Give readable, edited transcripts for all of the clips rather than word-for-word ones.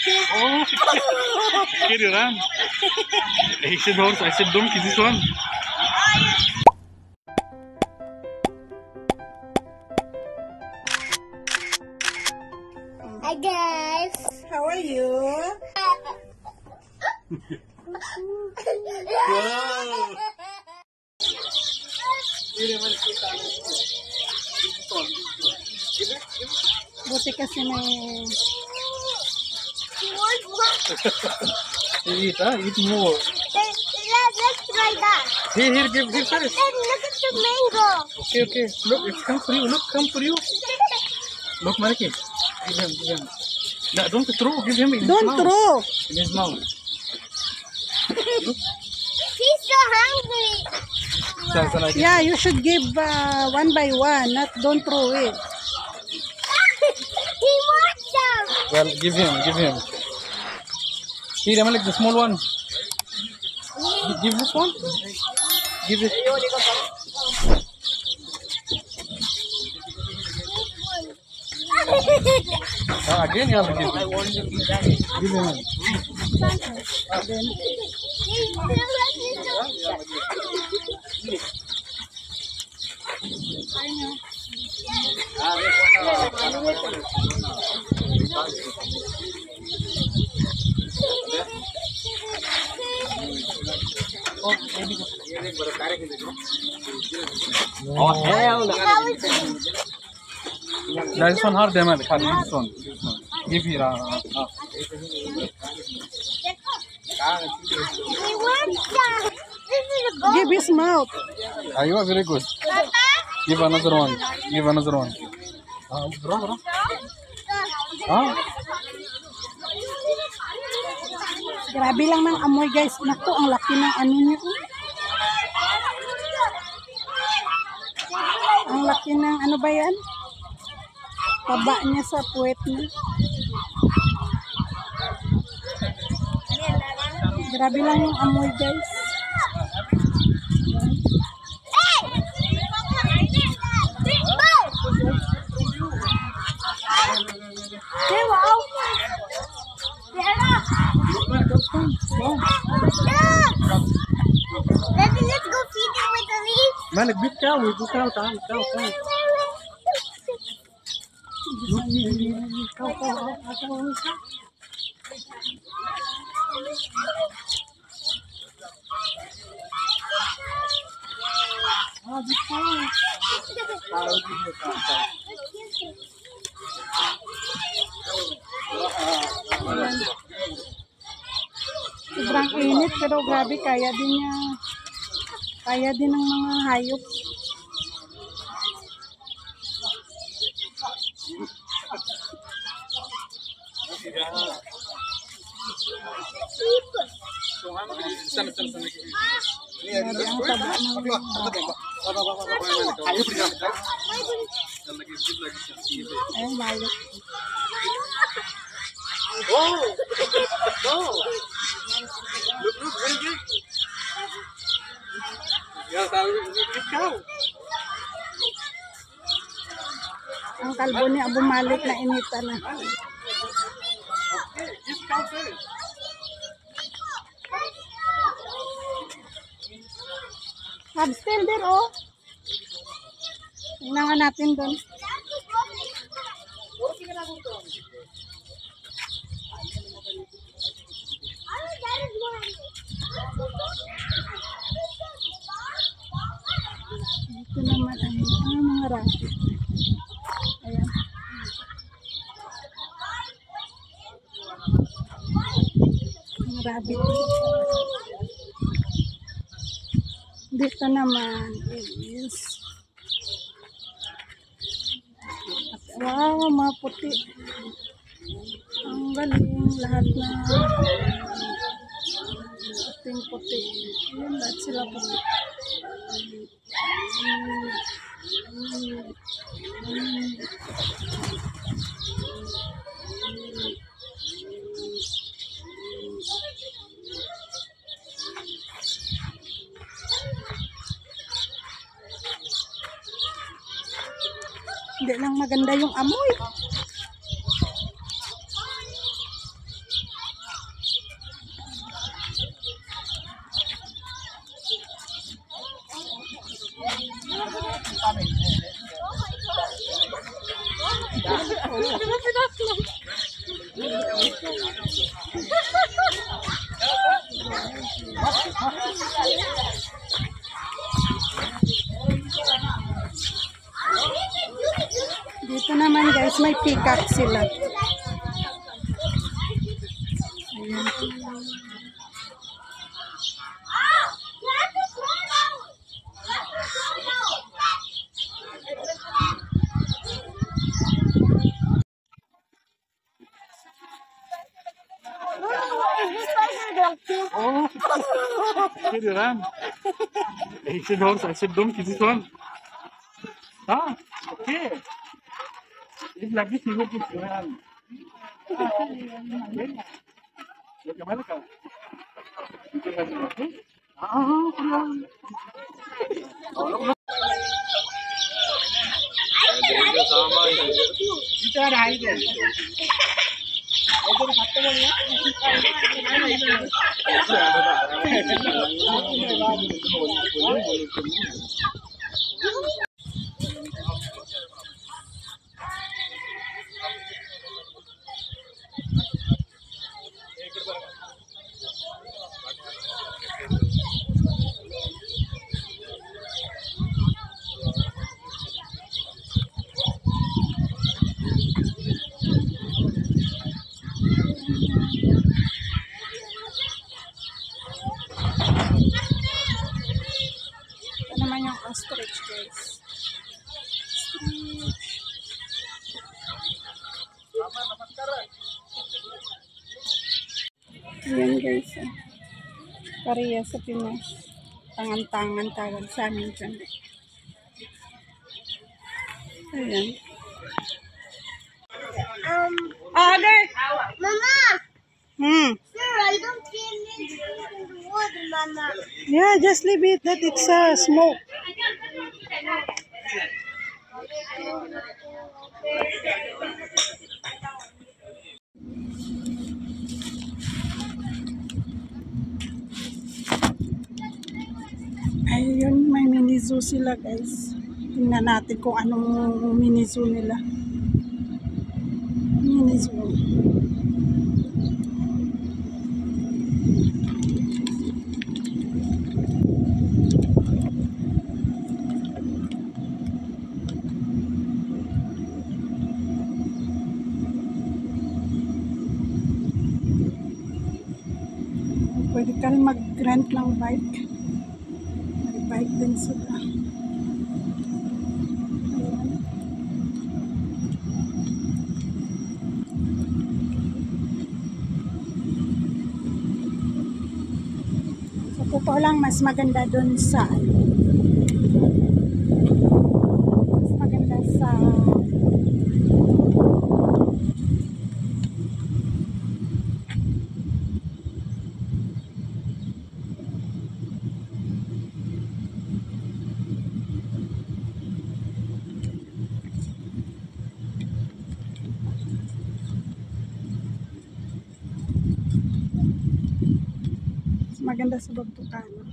Oh, get it on. He said horse, I said donkey, this one. Hi guys. How are you? Buti kasi may... Eat, huh? Eat more. Let's try that. Here, give first. And look at the mango. Okay. Look, it's come for you. Look, come for you. Look, Maliki. Give him. No, don't throw. Give him in his Don't mouth. throw. In his mouth. Look. He's so hungry. Yeah, you should give one by one, not don't throw it. He wants some. Well, give him. Here, Malik, the small one. Give this one. Give it. Again, you have to give it. Give him. Oh, hell no. This one hard, Malik. This one. Give here. He wants some. This is a goat. Give his mouth. You are very good. Papa? Give another one. Bro. Grabe lang ng amoy guys. Naku, ang laki ng ano niya. Ang laki ng ano ba yan? Taba niya sa puwet niya. Grabe lang yung amoy guys. Let's go feed it with the leaves. Malik, big cow. Sobrang init pero grabe kaya din niya. Kaya din ng mga hayop. Grabe ang taba ng ayun, malik. Ang kalbo niya bumalik na inita na. Still there, oh. Tingnan nga natin doon. Ito naman ang mga rabbit. Ayan. Mga rabbit. Dito naman is wow, mga puti. Ang galing lahat na puting-puti. Yun, lahat sila puti. Hindi lang maganda yung amoy. Dito naman guys, may peacock sila. Ayan. Oh, see the ram. I said horse, I said donkey, this one. Ah, okay. It's like this, you go to ram. Look at Malika. Ito naman yung ostrich guys. Ayan guys. Pareha sa Pinas. Tangan-tangan tawag sa amin dyan. Ayan. Ade! Mama, sir, I don't see anything in the water, Mama. Yeah, just leave it that it's smoke. Ayun, may mini zoo sila guys. Tingnan natin kung anong mini zoo nila. Mini zoo. Pwede ka rin mag-rent ng bike. May bike din sila. Sa totoo lang, mas maganda dun sa mas maganda sa maganda sa Bagtukano.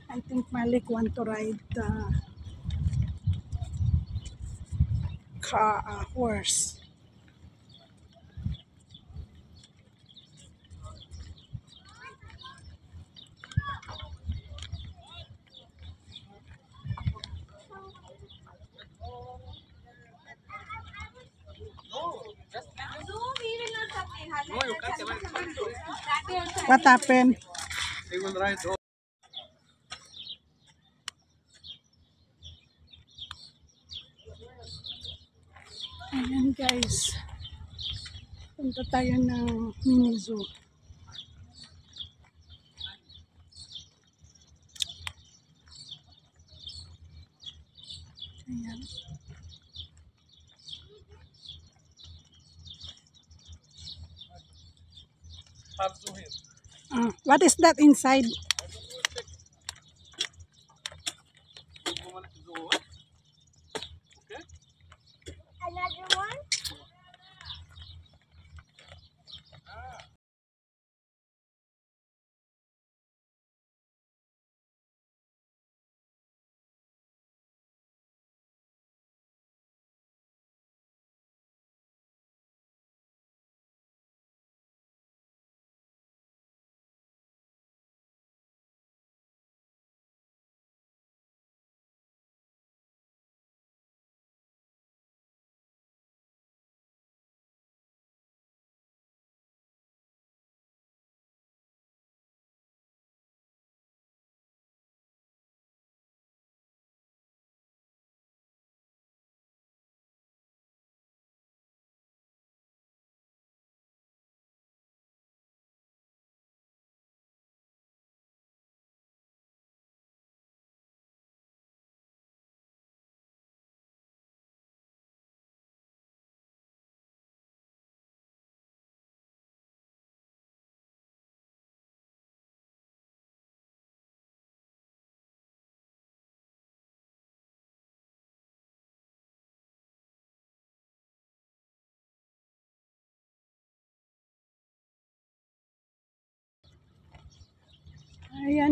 I think Malik want to ride the horse. What happened? They will ride. Ayan guys. Punta tayo ng mini zoo. Ayan. What is that inside? Another one?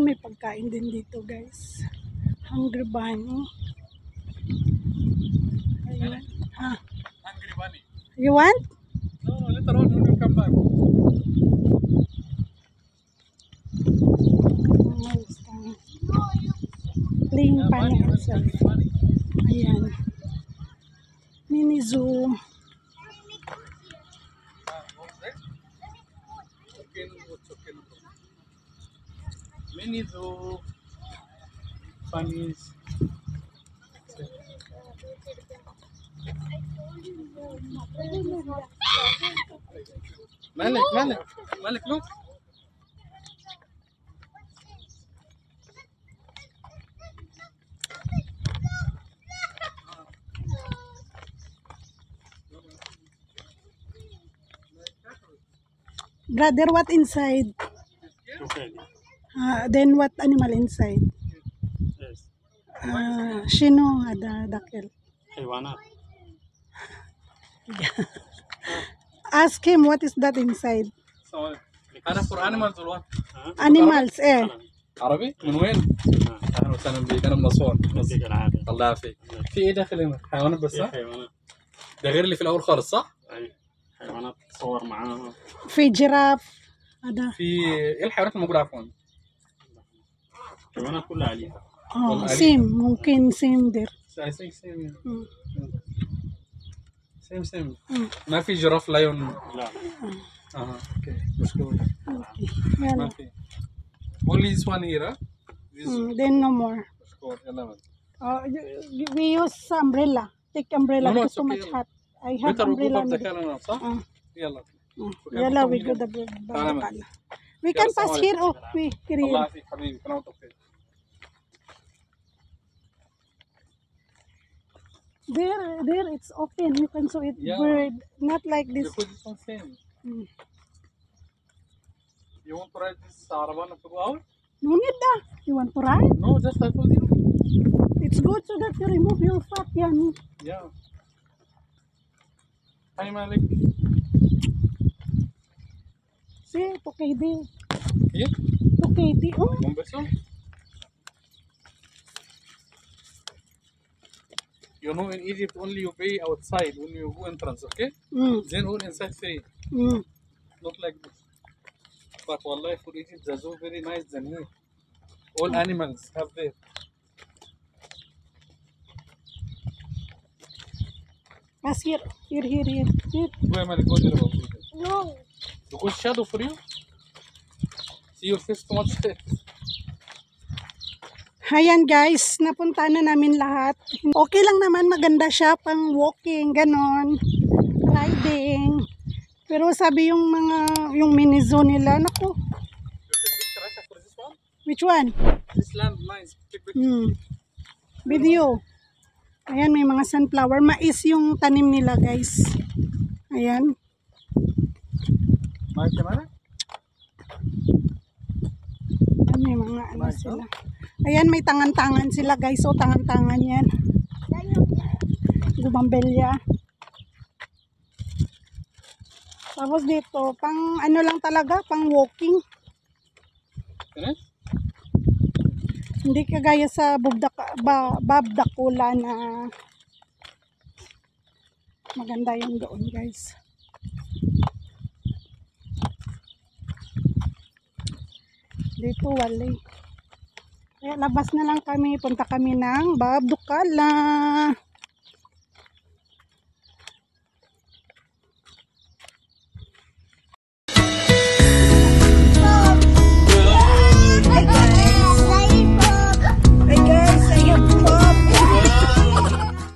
may pagkain din dito guys. Hungry Bunny. Ayan. Ha? Hungry bunny. You want? No, later on when you come back. Playing bunny herself. Bunny. Ayan. Mini zoo. Mini zoo. Bunnies. Malik, Malik, Malik, look. Brother, what inside? Okay. Then what animal inside? Yes. Shino, ada dakil. حيوانات. Ask him what is that inside? So, أنا for animals or what? Animals, eh. عربي؟ من وين؟ أهلا وسهلا بك، أنا من أسوان. يعطيك العافية. الله يعافيك. في إيه داخل هنا؟ حيوانات بس؟ حيوانات. ده غير اللي في الأول خالص صح؟ أي حيوانات تصور معاها. في جراف. ada. في إيه الحيوانات الموجودة عفوا؟ الحيوانات كلها أليفة. Same. ممكن same there. I think same. Mm. same. ما في جراف لايون؟ لا. اوكي مشكور. Yan. ما في. Only this one here, huh? Then no more. مشكور. يلا مان. We use umbrella. Take umbrella. No, It's it's too okay. much hot. I have Better we go umbrella. up the calendar, صح؟ يلا. Yalla, we go the umbrella. We can pass here. Oh, we here. الله يعافيك حبيبي، كل عام وانت بخير. There, it's open. You can saw it bird. Not like this. Because it's not same. You want to ride this caravan to go out? No need da. You want to ride? No, just I told you. It's good so that you remove your fat. Yan. Yeah. Hi Malik. See, 2KD. Yeah? 2KD. Oh. One person? You know, in Egypt only you pay outside when you go entrance, okay? Then all inside free. Not like this. But wallahi for Egypt the zoo very nice than here. All animals have there. Pass here. Here. Go Malik, go there about it. No. Because shadow for you. See your face too much there. Ayan guys, napunta na namin lahat. Okay lang naman, maganda siya pang walking, ganon, riding. Pero sabi yung mini zoo nila, naku. Which one? This land nice. Video. Ayan, may mga sunflower. Mais yung tanim nila guys. Ayan. Ayan, may mga ano sila. Ayan, may tangan-tangan sila guys. So, tangan-tangan yan. Gubambelya. Tapos dito, pang ano lang talaga, pang walking. Hindi kagaya sa Babdakula na maganda yung doon guys. Dito wala. Kaya labas na lang kami, punta kami ng Babdakula.